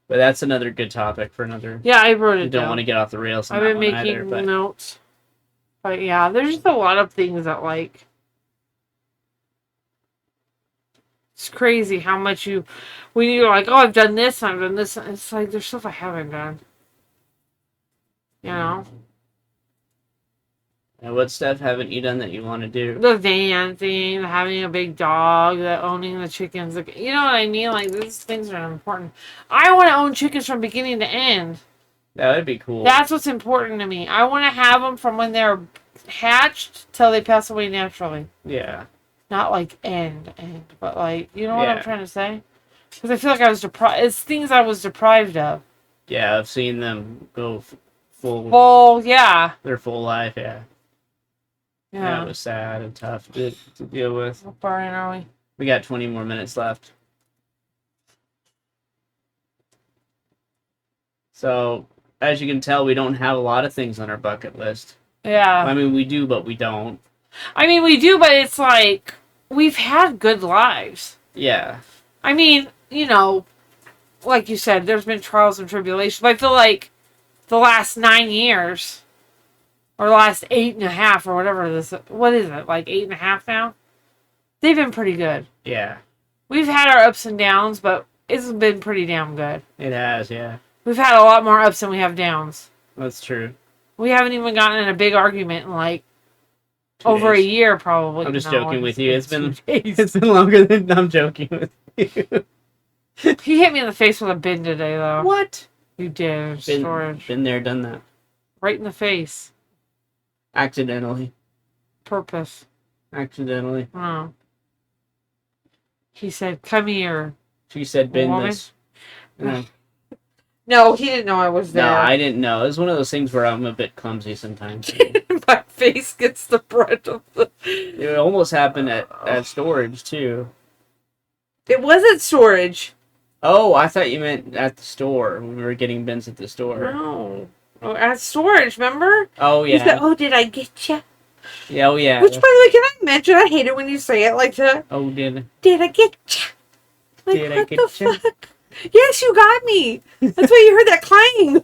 But that's another good topic for another... Yeah, I wrote it down. Don't want to get off the rails on I've been making notes. But yeah, there's just a lot of things that it's crazy how much when you're like, oh, I've done this, and I've done this, and it's like, there's stuff I haven't done. You know? And what stuff haven't you done that you want to do? The van thing, having a big dog, owning the chickens. You know what I mean? Like, these things are important. I want to own chickens from beginning to end. That would be cool. That's what's important to me. I want to have them from when they're hatched till they pass away naturally. Yeah. Not like end, but you know what I'm trying to say? Because I feel like I was deprived. It's things I was deprived of. Yeah, I've seen them go full, yeah. Their full life, yeah. Yeah. That was sad and tough to deal with. How far in are we? We got 20 more minutes left. So, as you can tell, we don't have a lot of things on our bucket list. Yeah. I mean, we do, but we don't. I mean, we do, but it's like, we've had good lives. Yeah. I mean, like you said, there's been trials and tribulations. But I feel like the last 9 years, or the last 8.5, or whatever what is it, like 8.5 now? They've been pretty good. Yeah. We've had our ups and downs, but it's been pretty damn good. It has, yeah. We've had a lot more ups than we have downs. That's true. We haven't even gotten in a big argument in like over a year, probably. I'm just joking with you. It's been 2 days. It's been longer than I'm joking with you. He hit me in the face with a bin today, though. What? You did. Storage. Been there, done that. Right in the face. Accidentally. Purpose. Accidentally. Oh. He said, "Come here." She said, "Bin Woman? this." No. No, he didn't know I was there. No, I didn't know. It was one of those things where I'm a bit clumsy sometimes. My face gets the brunt of the... It almost happened at storage, too. It was at storage. Oh, I thought you meant at the store, when we were getting bins at the store. No. Oh, at storage, remember? Oh, yeah. He said, "Oh, did I get you?" Yeah, oh, yeah. Which, by the way, can I mention, I hate it when you say it like that. Oh, did I get you? Like, Did I what get the you? fuck? Yes, you got me. That's why you heard that clang.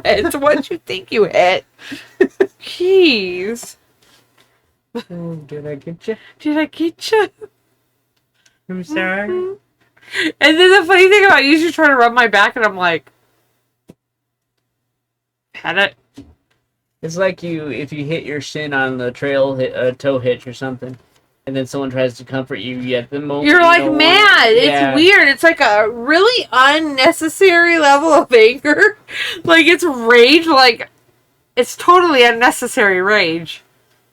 It's what you think you hit. Jeez. Oh, did I get you? Did I get you? I'm sorry. Mm-hmm. And then the funny thing about you is you try to rub my back and I'm like, pet it. It's like if you hit your shin on the toe hitch or something, and then someone tries to comfort you at the moment. You're like mad. It's weird. It's like a really unnecessary level of anger. Like it's rage. Like it's totally unnecessary rage.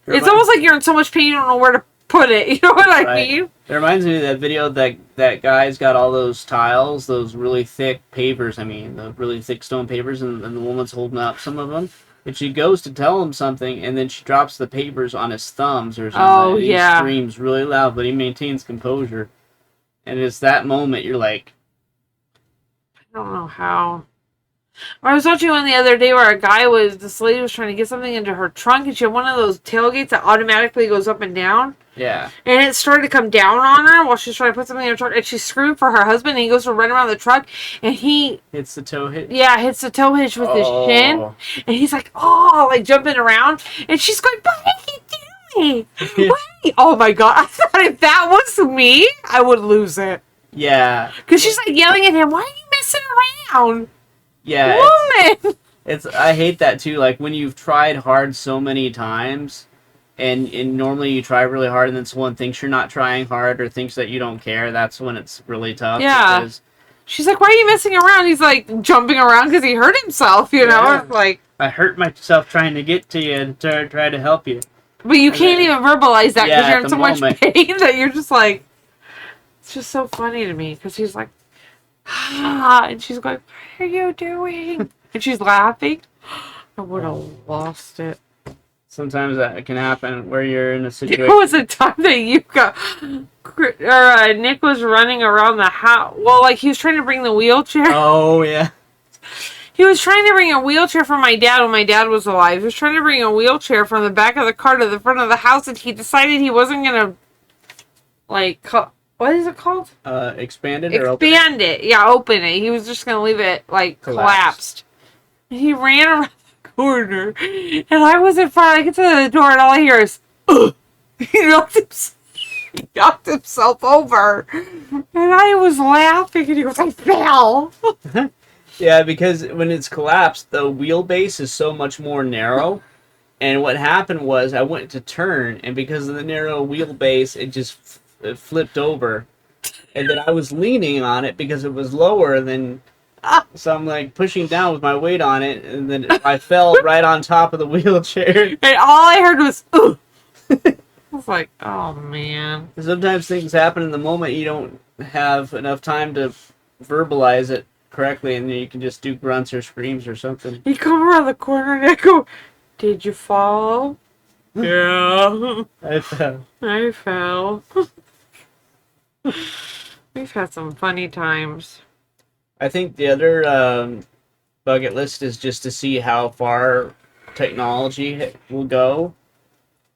It's almost like you're in so much pain you don't know where to put it. You know what I mean? It reminds me of that video that guy's got all those tiles, those really thick pavers. I mean, the really thick stone pavers, and the woman's holding up some of them. And she goes to tell him something, and then she drops the papers on his thumbs or something. Oh, and yeah. He screams really loud, but he maintains composure. And it's that moment you're like... I don't know how. I was watching one the other day where this lady was trying to get something into her trunk, and she had one of those tailgates that automatically goes up and down. Yeah. And it started to come down on her while she's trying to put something in her truck, and she's screaming for her husband, and he goes to run around the truck, and he... Hits the toe hitch? Yeah, hits the toe hitch with his shin, and he's like, oh, like jumping around, and she's going, what are you doing? Wait. Oh my God. I thought if that was me, I would lose it. Yeah. Because she's like yelling at him, why are you messing around? Yeah. Woman! I hate that too, like when you've tried hard so many times, and normally you try really hard and then someone thinks you're not trying hard or thinks that you don't care, that's when it's really tough. Yeah. She's like, why are you messing around? He's like jumping around because he hurt himself, you know? It's like, I hurt myself trying to get to you and try to help you. But you can't even verbalize that because you're in so much pain that you're just like, it's just so funny to me because he's like, and she's like, what are you doing? And she's laughing. I would have lost it. Sometimes that can happen where you're in a situation. There was a time that Nick was running around the house. Well, like he was trying to bring the wheelchair. Oh, yeah. He was trying to bring a wheelchair for my dad when my dad was alive. He was trying to bring a wheelchair from the back of the car to the front of the house, and he decided he wasn't going to, like, what is it called? Expand it or open it? Expand it. Yeah, open it. He was just going to leave it, like, collapsed. And he ran around the corner, and I was in front. I get to the door, and all I hear is, ugh! He knocked himself over. And I was laughing, and he goes, I fell. Yeah, because when it's collapsed, the wheelbase is so much more narrow. And what happened was I went to turn, and because of the narrow wheelbase, it just it flipped over. And then I was leaning on it because it was lower than... So I'm like pushing down with my weight on it, and then I fell right on top of the wheelchair. And all I heard was, ugh! I was like, oh, man. Sometimes things happen in the moment you don't have enough time to verbalize it correctly, and then you can just do grunts or screams or something. You come around the corner and I go, did you fall? Yeah. I fell. I fell. We've had some funny times. I think the other bucket list is just to see how far technology will go.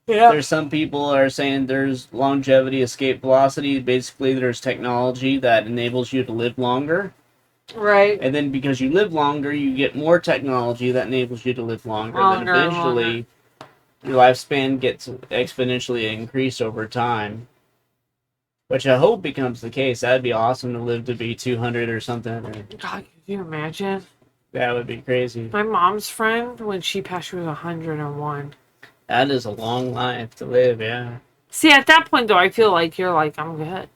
Yeah. There's some people are saying there's longevity, escape velocity. Basically, there's technology that enables you to live longer. Right. And then because you live longer, you get more technology that enables you to live longer. Then eventually, your lifespan gets exponentially increased over time. Which I hope becomes the case. That'd be awesome to live to be 200 or something. God, could you imagine? That would be crazy. My mom's friend, when she passed, she was 101. That is a long life to live, yeah. See, at that point, though, I feel like you're like, I'm good.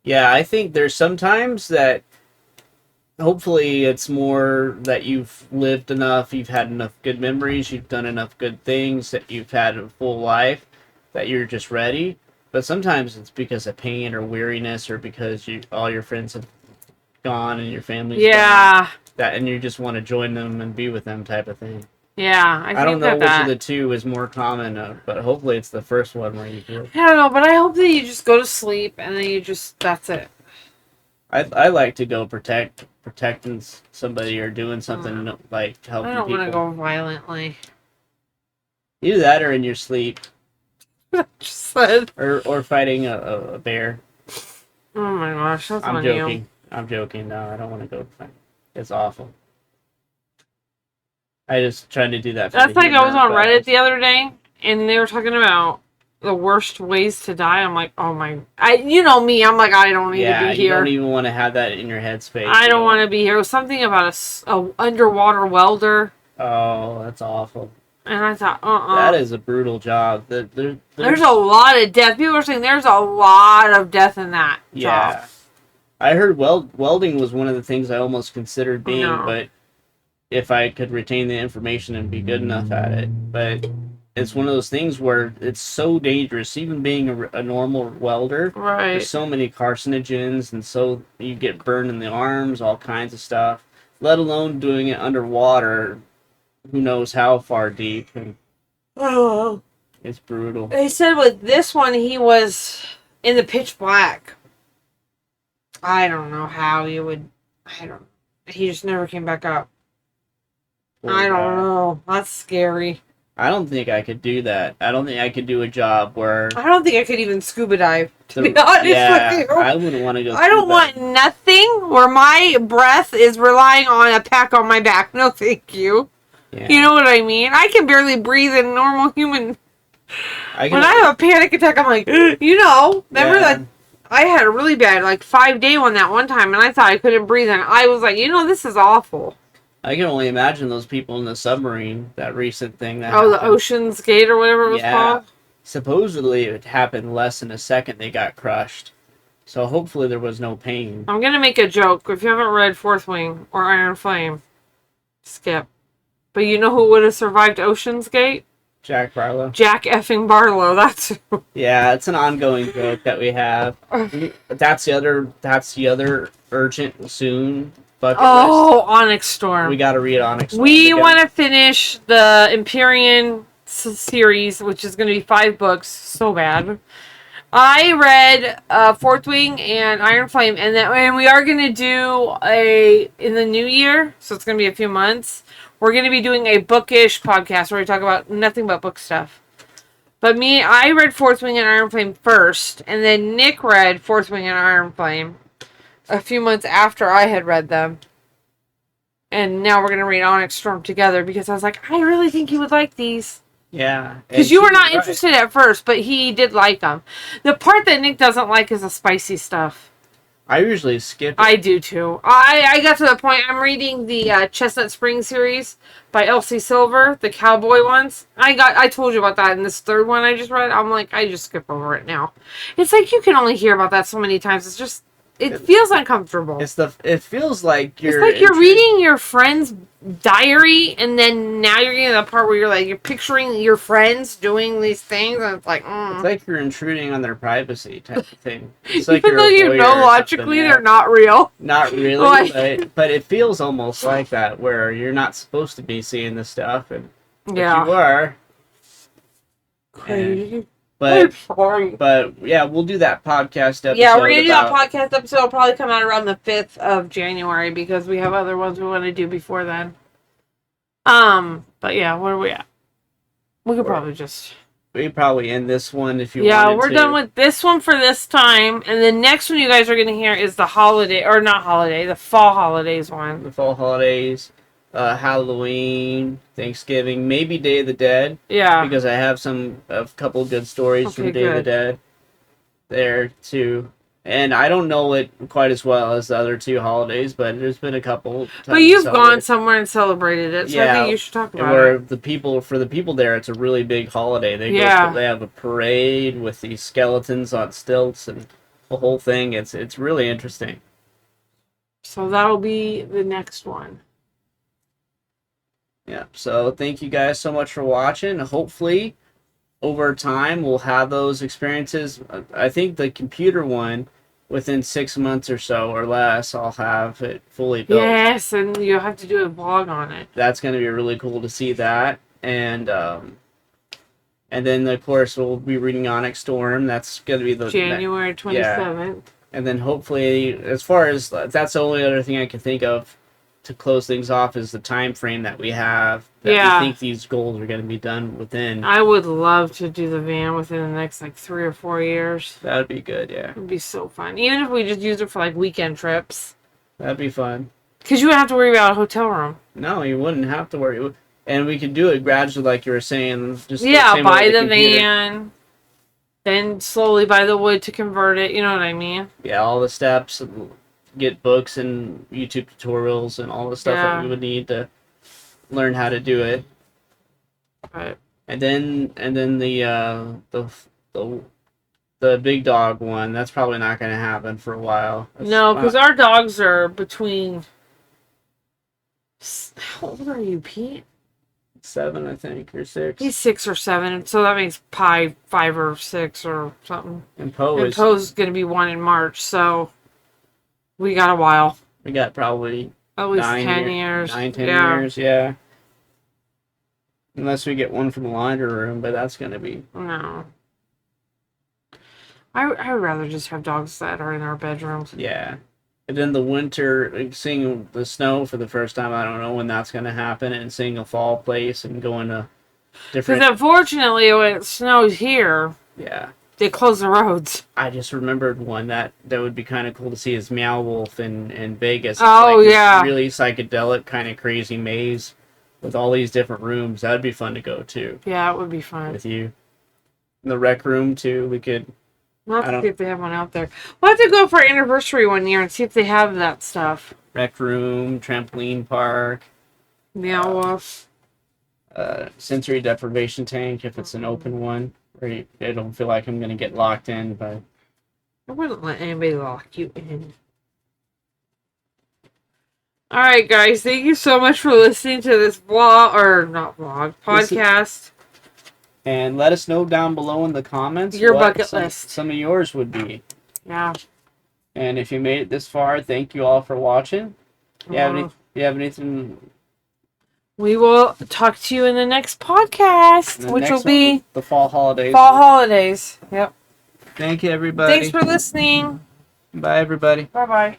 Yeah, I think there's sometimes that hopefully it's more that you've lived enough, you've had enough good memories, you've done enough good things, that you've had a full life, that you're just ready. But sometimes it's because of pain or weariness or because all your friends have gone and your family's gone. And you just want to join them and be with them type of thing. Yeah, I don't know which of the two is more common, but hopefully it's the first one where you do it. I don't know, but I hope that you just go to sleep and then you just, that's it. I like to go protecting somebody or doing something like helping people. I don't want to go violently. Either that or in your sleep. Just said. Or fighting a bear. Oh my gosh, that's I'm joking. I'm joking. No, I don't want to go fight. It's awful. I just tried to do that. That's like I was on Reddit the other day, and they were talking about the worst ways to die. I'm like, oh my, you know me. I'm like, I don't need to be here. You don't even want to have that in your headspace. I don't want to be here. It was something about a underwater welder. Oh, that's awful. And I thought, that is a brutal job. There's a lot of death. People are saying there's a lot of death in that job. I heard welding was one of the things I almost considered being, but if I could retain the information and be good enough at it. But it's one of those things where it's so dangerous, even being a normal welder. Right. There's so many carcinogens, and so you get burned in the arms, all kinds of stuff. Let alone doing it underwater, who knows how far deep. And it's brutal. They said with this one, he was in the pitch black. I don't know how you would. He just never came back up. I don't know. That's scary. I don't think I could do that. I don't think I could do a job where... I don't think I could even scuba dive, to be honest with you. I wouldn't want to go I don't want nothing where my breath is relying on a pack on my back. No, thank you. Yeah. You know what I mean? I can barely breathe in normal human... When I have a panic attack, I'm like, remember that... I had a really bad, 5-day one that one time, and I thought I couldn't breathe, and I was like, this is awful. I can only imagine those people in the submarine, that recent thing that happened. The Ocean's Gate or whatever it was called? Supposedly it happened less than a second they got crushed. So hopefully there was no pain. I'm going to make a joke. If you haven't read Fourth Wing or Iron Flame, skip. But you know who would have survived Ocean's Gate? Jack Barlow. Jack effing Barlow, that's who. Yeah, it's an ongoing joke that we have. That's the other urgent soon bucket list. Onyx Storm. We gotta read Onyx Storm. We want to finish the Empyrean series, which is going to be 5 books. So bad. I read Fourth Wing and Iron Flame, and we are going to do in the new year, so it's going to be a few months. We're going to be doing a bookish podcast where we talk about nothing but book stuff. But I read Fourth Wing and Iron Flame first, and then Nick read Fourth Wing and Iron Flame a few months after I had read them. And now we're going to read Onyx Storm together because I was like, I really think he would like these. Yeah. Because you were not interested at first, but he did like them. The part that Nick doesn't like is the spicy stuff. I usually skip it. I do too. I got to the point, I'm reading the Chestnut Spring series by Elsie Silver, the cowboy ones. I told you about that in this third one I just read. I'm like, I just skip over it now. It's like you can only hear about that so many times. It's just, it feels uncomfortable. It feels like you're... It's like you're reading your friend's diary, and then now you're getting to the part where you're picturing your friends doing these things, and it's like, It's like you're intruding on their privacy type of thing. It's like even though you know logically they're not real. Not really, but it feels almost like that, where you're not supposed to be seeing this stuff, and you are. Crazy. But yeah, we'll do that podcast episode. Yeah, we're gonna do that podcast episode. It'll probably come out around the 5th of January because we have other ones we want to do before then. But yeah, where are we at? We could probably just. we probably end this one if you Yeah, wanted we're to. done with this one for this time. And the next one you guys are going to hear is the holiday, or not holiday, the fall holidays one. The fall holidays, Halloween, Thanksgiving, maybe Day of the Dead. Yeah. Because I have a couple good stories from Day of the Dead there too. And I don't know it quite as well as the other two holidays, but there's been a couple times. But you've gone somewhere and celebrated it, so I think you should talk about it. For the people there, it's a really big holiday. They have a parade with these skeletons on stilts and the whole thing. It's really interesting. So that'll be the next one. Yeah. So thank you guys so much for watching. Hopefully, over time, we'll have those experiences. I think the computer one, within 6 months or so or less, I'll have it fully built. Yes, and you'll have to do a vlog on it. That's going to be really cool to see that. And then, of course, we'll be reading Onyx Storm. That's going to be the January 27th. Yeah. And then hopefully, as far as that's the only other thing I can think of to close things off is the time frame that we have. We think these goals are going to be done within. I would love to do the van within the next 3 or 4 years. That would be good, yeah. It would be so fun. Even if we just use it for weekend trips. That'd be fun. Because you wouldn't have to worry about a hotel room. No, you wouldn't have to worry. And we could do it gradually, like you were saying. Just buy the van, then slowly buy the wood to convert it. You know what I mean? Yeah, all the steps. Get books and YouTube tutorials and all the stuff that we would need to learn how to do it. Right. And then the big dog one, that's probably not going to happen for a while. No, because our dogs are between. How old are you, Pete? 7, I think, or 6. He's 6 or 7, so that makes Pi 5 or 6 or something. And Poe's going to be 1 in March, so we got a while. We got probably at least 10 years. 9, 10 years, yeah. Unless we get one from the laundry room, but that's going to be... No. I would rather just have dogs that are in our bedrooms. Yeah. And then the winter, seeing the snow for the first time, I don't know when that's going to happen, and seeing a fall place and going to different... Because unfortunately, when it snows here, they close the roads. I just remembered one that would be kind of cool to see is Meow Wolf in Vegas. It's really psychedelic, kind of crazy maze with all these different rooms. That would be fun to go to. Yeah, it would be fun. With you. In the rec room, too, we could... We'll have to see if they have one out there. We'll have to go for our anniversary one year and see if they have that stuff. Rec room, trampoline park. Meow Wolf. Sensory deprivation tank, if it's an open one. Where I don't feel like I'm going to get locked in, but... I wouldn't let anybody lock you in. Alright, guys. Thank you so much for listening to this podcast. And let us know down below in the comments your bucket list. Some of yours would be. Yeah. And if you made it this far, thank you all for watching. You have anything? We will talk to you in the next podcast, which will be the fall holidays. Fall holidays. Yep. Thank you, everybody. Thanks for listening. Bye, everybody. Bye-bye.